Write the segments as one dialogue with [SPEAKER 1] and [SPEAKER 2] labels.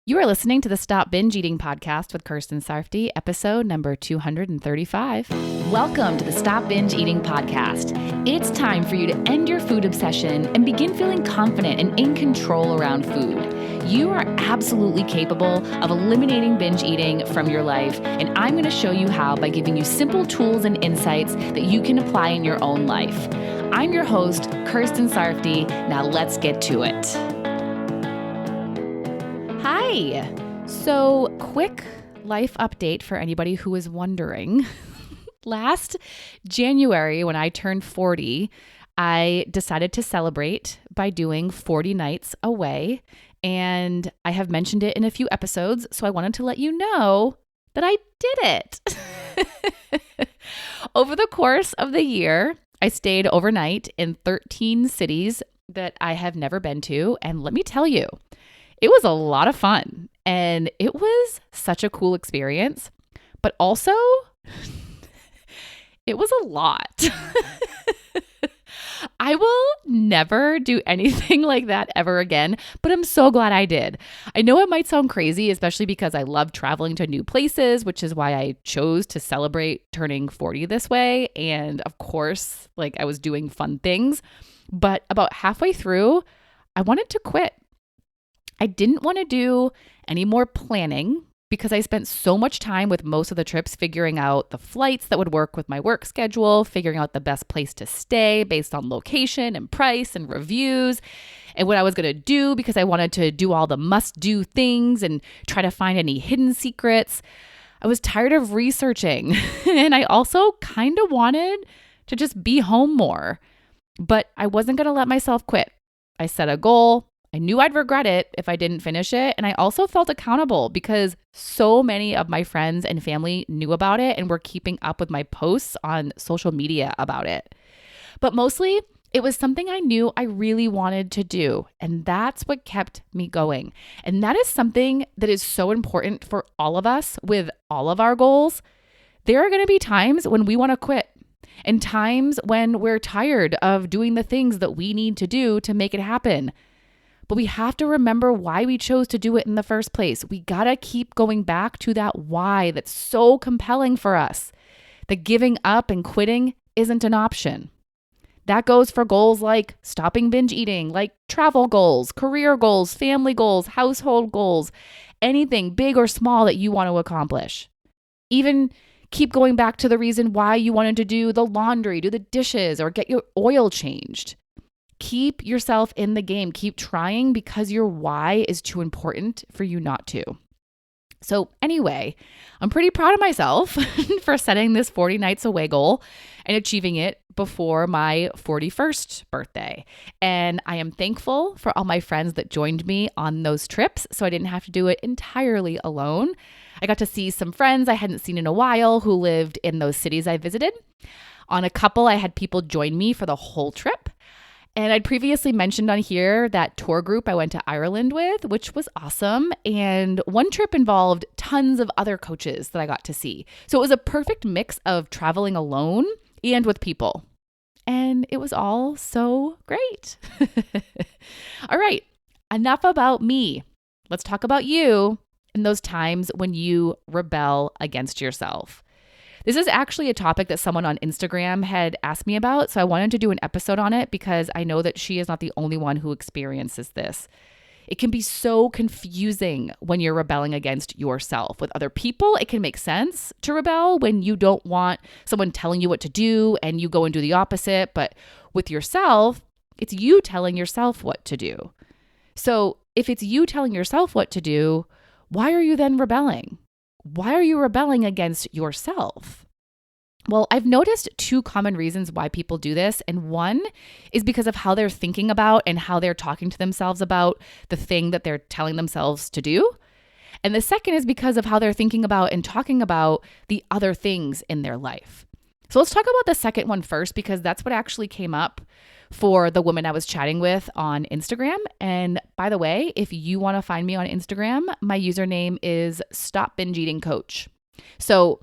[SPEAKER 1] You are listening to the Stop Binge Eating podcast with Kirsten Sarfty, episode number 235. Welcome to the Stop Binge Eating podcast. It's time for you to end your food obsession and begin feeling confident and in control around food. You are absolutely capable of eliminating binge eating from your life, and I'm going to show you how by giving you simple tools and insights that you can apply in your own life. I'm your host, Kirsten Sarfty. Now let's get to it. Hi. So, quick life update for anybody who is wondering. Last January, when I turned 40, I decided to celebrate by doing 40 nights away. And I have mentioned it in a few episodes, so I wanted to let you know that I did it. Over the course of the year, I stayed overnight in 13 cities that I have never been to. And let me tell you, it was a lot of fun and it was such a cool experience, but also it was a lot. I will never do anything like that ever again, but I'm so glad I did. I know it might sound crazy, especially because I love traveling to new places, which is why I chose to celebrate turning 40 this way. And of course, I was doing fun things, but about halfway through, I wanted to quit. I didn't want to do any more planning because I spent so much time with most of the trips figuring out the flights that would work with my work schedule, figuring out the best place to stay based on location and price and reviews, and what I was going to do because I wanted to do all the must-do things and try to find any hidden secrets. I was tired of researching, and I also kind of wanted to just be home more, but I wasn't going to let myself quit. I set a goal. I knew I'd regret it if I didn't finish it. And I also felt accountable because so many of my friends and family knew about it and were keeping up with my posts on social media about it. But mostly, it was something I knew I really wanted to do. And that's what kept me going. And that is something that is so important for all of us with all of our goals. There are going to be times when we want to quit and times when we're tired of doing the things that we need to do to make it happen. But we have to remember why we chose to do it in the first place. We got to keep going back to that why that's so compelling for us. That giving up and quitting isn't an option. That goes for goals like stopping binge eating, like travel goals, career goals, family goals, household goals, anything big or small that you want to accomplish. Even keep going back to the reason why you wanted to do the laundry, do the dishes, or get your oil changed. Keep yourself in the game. Keep trying because your why is too important for you not to. So anyway, I'm pretty proud of myself for setting this 40 nights away goal and achieving it before my 41st birthday. And I am thankful for all my friends that joined me on those trips so I didn't have to do it entirely alone. I got to see some friends I hadn't seen in a while who lived in those cities I visited. On a couple, I had people join me for the whole trip. And I'd previously mentioned on here that tour group I went to Ireland with, which was awesome. And one trip involved tons of other coaches that I got to see. So it was a perfect mix of traveling alone and with people. And it was all so great. All right, enough about me. Let's talk about you and those times when you rebel against yourself. This is actually a topic that someone on Instagram had asked me about, so I wanted to do an episode on it because I know that she is not the only one who experiences this. It can be so confusing when you're rebelling against yourself. With other people, it can make sense to rebel when you don't want someone telling you what to do and you go and do the opposite, but with yourself, it's you telling yourself what to do. So if it's you telling yourself what to do, why are you then rebelling? Why are you rebelling against yourself? Well, I've noticed two common reasons why people do this. And one is because of how they're thinking about and how they're talking to themselves about the thing that they're telling themselves to do. And the second is because of how they're thinking about and talking about the other things in their life. So let's talk about the second one first, because that's what actually came up for the woman I was chatting with on Instagram. And by the way, if you want to find me on Instagram, my username is Stop Binge Eating Coach. So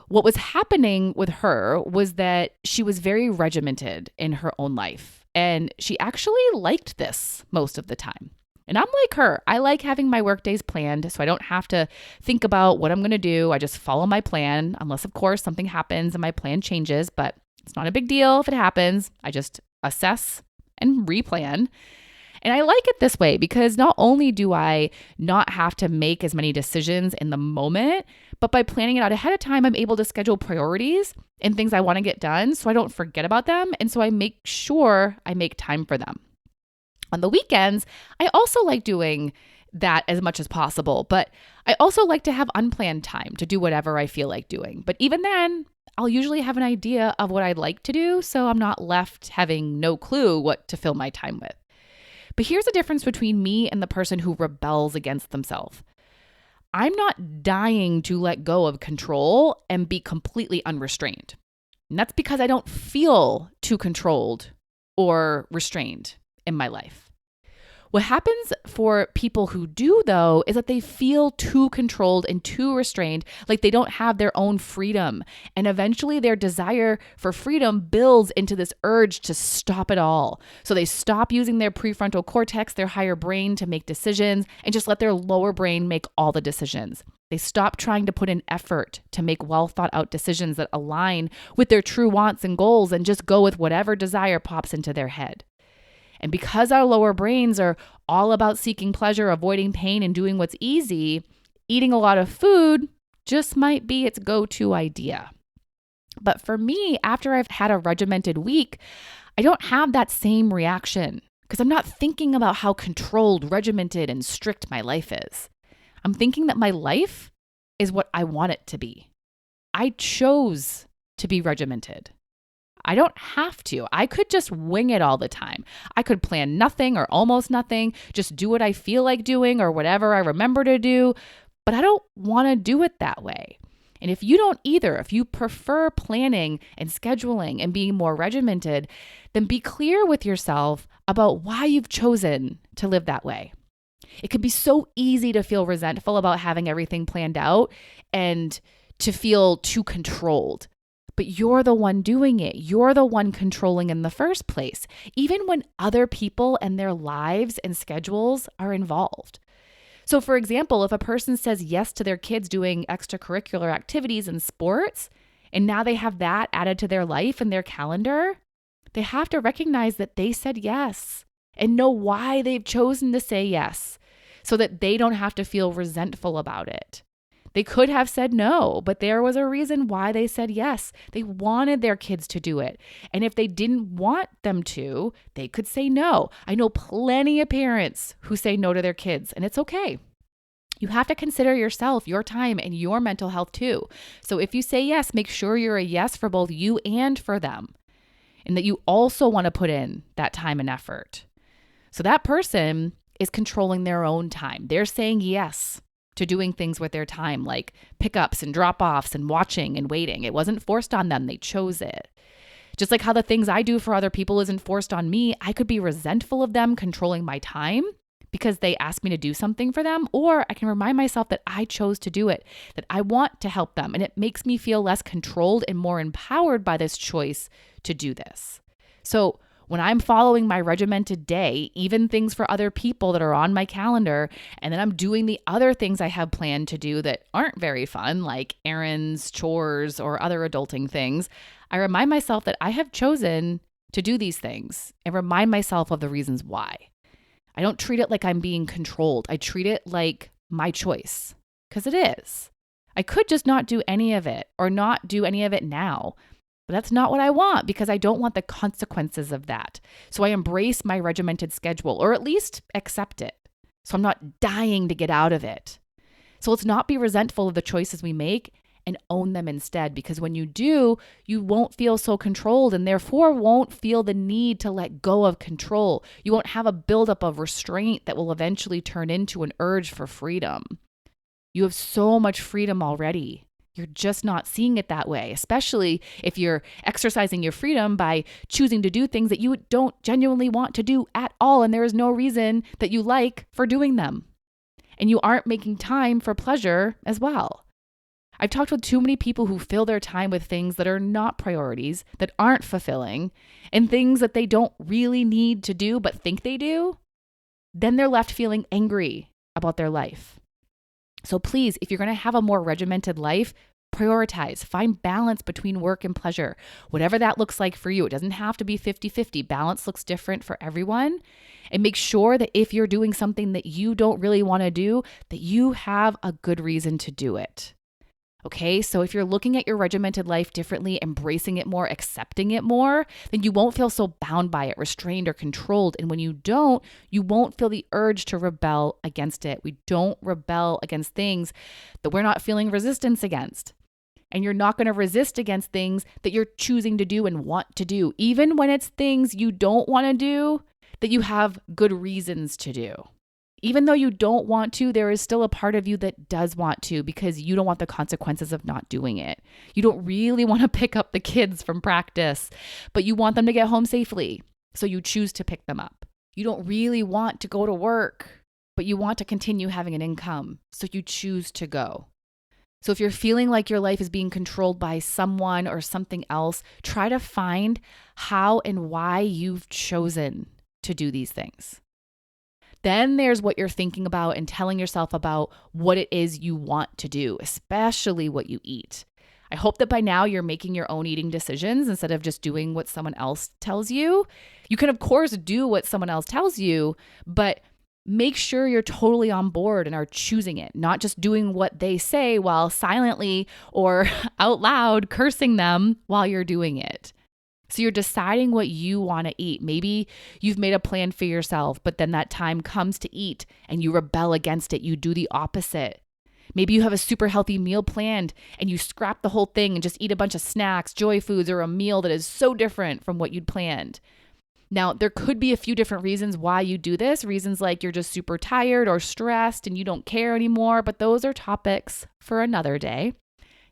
[SPEAKER 1] what was happening with her was that she was very regimented in her own life. And she actually liked this most of the time. And I'm like her. I like having my work days planned so I don't have to think about what I'm going to do. I just follow my plan, unless, of course, something happens and my plan changes, but it's not a big deal if it happens. I just assess and replan. And I like it this way because not only do I not have to make as many decisions in the moment, but by planning it out ahead of time, I'm able to schedule priorities and things I want to get done so I don't forget about them. And so I make sure I make time for them. On the weekends, I also like doing that as much as possible, but I also like to have unplanned time to do whatever I feel like doing. But even then, I'll usually have an idea of what I'd like to do, so I'm not left having no clue what to fill my time with. But here's the difference between me and the person who rebels against themselves. I'm not dying to let go of control and be completely unrestrained. And that's because I don't feel too controlled or restrained in my life. What happens for people who do, though, is that they feel too controlled and too restrained, like they don't have their own freedom. And eventually their desire for freedom builds into this urge to stop it all. So they stop using their prefrontal cortex, their higher brain, to make decisions and just let their lower brain make all the decisions. They stop trying to put in effort to make well thought out decisions that align with their true wants and goals and just go with whatever desire pops into their head. And because our lower brains are all about seeking pleasure, avoiding pain, and doing what's easy, eating a lot of food just might be its go-to idea. But for me, after I've had a regimented week, I don't have that same reaction because I'm not thinking about how controlled, regimented, and strict my life is. I'm thinking that my life is what I want it to be. I chose to be regimented. I don't have to. I could just wing it all the time. I could plan nothing or almost nothing, just do what I feel like doing or whatever I remember to do, but I don't want to do it that way. And if you don't either, if you prefer planning and scheduling and being more regimented, then be clear with yourself about why you've chosen to live that way. It could be so easy to feel resentful about having everything planned out and to feel too controlled. But you're the one doing it. You're the one controlling in the first place, even when other people and their lives and schedules are involved. So for example, if a person says yes to their kids doing extracurricular activities and sports, and now they have that added to their life and their calendar, they have to recognize that they said yes and know why they've chosen to say yes so that they don't have to feel resentful about it. They could have said no, but there was a reason why they said yes. They wanted their kids to do it. And if they didn't want them to, they could say no. I know plenty of parents who say no to their kids, and it's okay. You have to consider yourself, your time, and your mental health too. So if you say yes, make sure you're a yes for both you and for them, and that you also want to put in that time and effort. So that person is controlling their own time. They're saying yes to doing things with their time, like pickups and drop-offs and watching and waiting. It wasn't forced on them. They chose it. Just like how the things I do for other people isn't forced on me, I could be resentful of them controlling my time because they asked me to do something for them, or I can remind myself that I chose to do it, that I want to help them, and it makes me feel less controlled and more empowered by this choice to do this. So when I'm following my regimented day, even things for other people that are on my calendar, and then I'm doing the other things I have planned to do that aren't very fun, like errands, chores, or other adulting things, I remind myself that I have chosen to do these things and remind myself of the reasons why. I don't treat it like I'm being controlled. I treat it like my choice, because it is. I could just not do any of it or not do any of it now. But that's not what I want because I don't want the consequences of that. So I embrace my regimented schedule, or at least accept it. So I'm not dying to get out of it. So let's not be resentful of the choices we make and own them instead, because when you do, you won't feel so controlled and therefore won't feel the need to let go of control. You won't have a buildup of restraint that will eventually turn into an urge for freedom. You have so much freedom already. You're just not seeing it that way, especially if you're exercising your freedom by choosing to do things that you don't genuinely want to do at all, and there is no reason that you like for doing them. And you aren't making time for pleasure as well. I've talked with too many people who fill their time with things that are not priorities, that aren't fulfilling, and things that they don't really need to do but think they do. then they're left feeling angry about their life. So please, if you're going to have a more regimented life, prioritize, find balance between work and pleasure, whatever that looks like for you. It doesn't have to be 50-50. Balance looks different for everyone. And make sure that if you're doing something that you don't really want to do, that you have a good reason to do it. Okay, so if you're looking at your regimented life differently, embracing it more, accepting it more, then you won't feel so bound by it, restrained or controlled. And when you don't, you won't feel the urge to rebel against it. We don't rebel against things that we're not feeling resistance against. And you're not going to resist against things that you're choosing to do and want to do, even when it's things you don't want to do that you have good reasons to do. Even though you don't want to, there is still a part of you that does want to because you don't want the consequences of not doing it. You don't really want to pick up the kids from practice, but you want them to get home safely. So you choose to pick them up. You don't really want to go to work, but you want to continue having an income. So you choose to go. So if you're feeling like your life is being controlled by someone or something else, try to find how and why you've chosen to do these things. Then there's what you're thinking about and telling yourself about what it is you want to do, especially what you eat. I hope that by now you're making your own eating decisions instead of just doing what someone else tells you. You can, of course, do what someone else tells you, but make sure you're totally on board and are choosing it, not just doing what they say while silently or out loud cursing them while you're doing it. So you're deciding what you want to eat. Maybe you've made a plan for yourself, but then that time comes to eat and you rebel against it. You do the opposite. Maybe you have a super healthy meal planned and you scrap the whole thing and just eat a bunch of snacks, joy foods, or a meal that is so different from what you'd planned. Now, there could be a few different reasons why you do this. Reasons like you're just super tired or stressed and you don't care anymore, but those are topics for another day.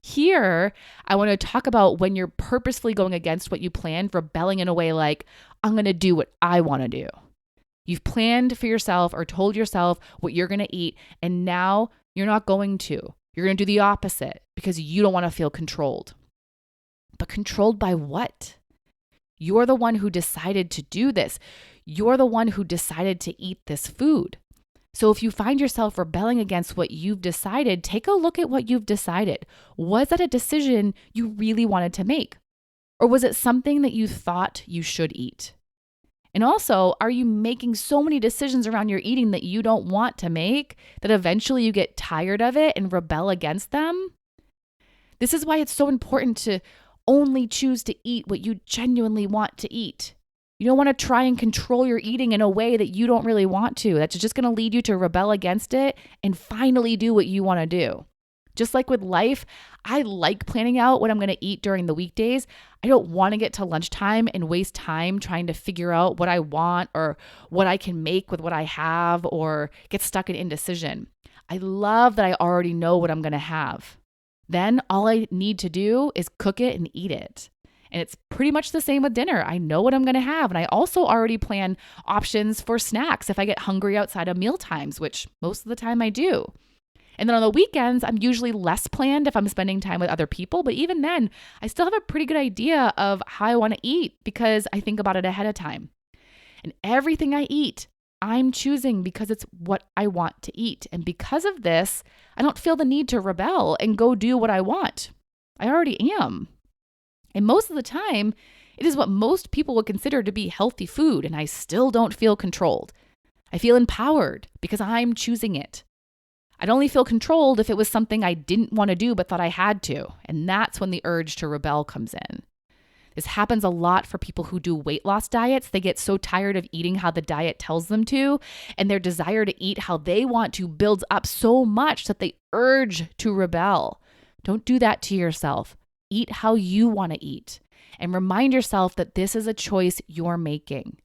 [SPEAKER 1] Here, I want to talk about when you're purposefully going against what you planned, rebelling in a way like, I'm going to do what I want to do. You've planned for yourself or told yourself what you're going to eat, and now you're not going to. You're going to do the opposite because you don't want to feel controlled. But controlled by what? You're the one who decided to do this. You're the one who decided to eat this food. So if you find yourself rebelling against what you've decided, take a look at what you've decided. Was that a decision you really wanted to make? Or was it something that you thought you should eat? And also, are you making so many decisions around your eating that you don't want to make that eventually you get tired of it and rebel against them? This is why it's so important to only choose to eat what you genuinely want to eat. You don't want to try and control your eating in a way that you don't really want to. That's just going to lead you to rebel against it and finally do what you want to do. Just like with life, I like planning out what I'm going to eat during the weekdays. I don't want to get to lunchtime and waste time trying to figure out what I want or what I can make with what I have or get stuck in indecision. I love that I already know what I'm going to have. Then all I need to do is cook it and eat it. And it's pretty much the same with dinner. I know what I'm going to have. And I also already plan options for snacks if I get hungry outside of meal times, which most of the time I do. And then on the weekends, I'm usually less planned if I'm spending time with other people. But even then, I still have a pretty good idea of how I want to eat because I think about it ahead of time. And everything I eat, I'm choosing because it's what I want to eat. And because of this, I don't feel the need to rebel and go do what I want. I already am. And most of the time, it is what most people would consider to be healthy food, and I still don't feel controlled. I feel empowered because I'm choosing it. I'd only feel controlled if it was something I didn't want to do but thought I had to, and that's when the urge to rebel comes in. This happens a lot for people who do weight loss diets. They get so tired of eating how the diet tells them to, and their desire to eat how they want to builds up so much that they urge to rebel. Don't do that to yourself. Eat how you want to eat and remind yourself that this is a choice you're making.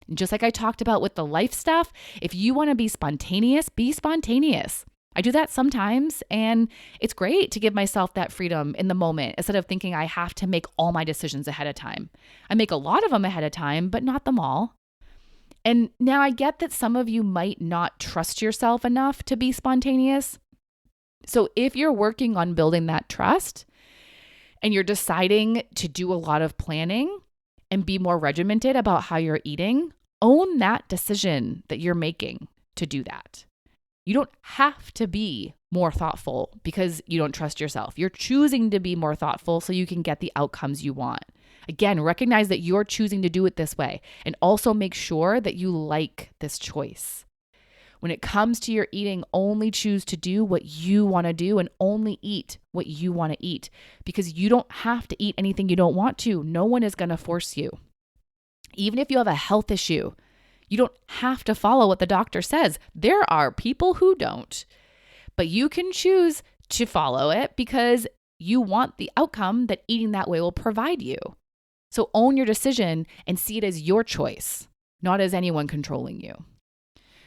[SPEAKER 1] And just like I talked about with the life stuff, if you want to be spontaneous, be spontaneous. I do that sometimes, and it's great to give myself that freedom in the moment instead of thinking I have to make all my decisions ahead of time. I make a lot of them ahead of time, but not them all. And now I get that some of you might not trust yourself enough to be spontaneous. So if you're working on building that trust, and you're deciding to do a lot of planning and be more regimented about how you're eating, own that decision that you're making. to do that. You don't have to be more thoughtful because you don't trust yourself. You're choosing to be more thoughtful so you can get the outcomes you want. Again, recognize that you're choosing to do it this way, and also make sure that you like this choice. When it comes to your eating, only choose to do what you want to do and only eat what you want to eat, because you don't have to eat anything you don't want to. No one is going to force you. Even if you have a health issue, you don't have to follow what the doctor says. There are people who don't, but you can choose to follow it because you want the outcome that eating that way will provide you. So own your decision and see it as your choice, not as anyone controlling you.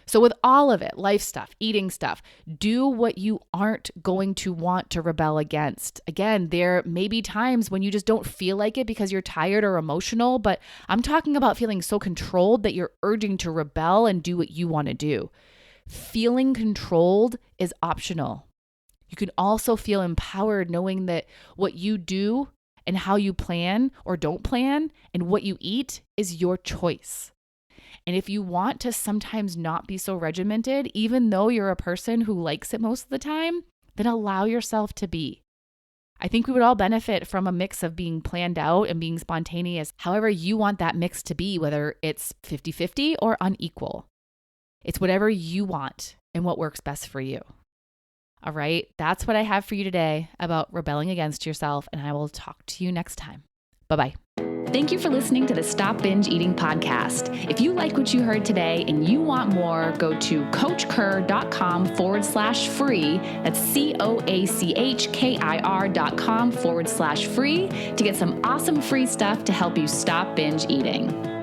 [SPEAKER 1] So with all of it, life stuff, eating stuff, do what you aren't going to want to rebel against. Again, there may be times when you just don't feel like it because you're tired or emotional, but I'm talking about feeling so controlled that you're urging to rebel and do what you want to do. Feeling controlled is optional. You can also feel empowered knowing that what you do and how you plan or don't plan and what you eat is your choice. And if you want to sometimes not be so regimented, even though you're a person who likes it most of the time, then allow yourself to be. I think we would all benefit from a mix of being planned out and being spontaneous, however you want that mix to be, whether it's 50-50 or unequal. It's whatever you want and what works best for you. All right, that's what I have for you today about rebelling against yourself, and I will talk to you next time. Bye-bye. Thank you for listening to the Stop Binge Eating podcast. If you like what you heard today and you want more, go to coachkir.com/free. That's COACHKIR.com/free to get some awesome free stuff to help you stop binge eating.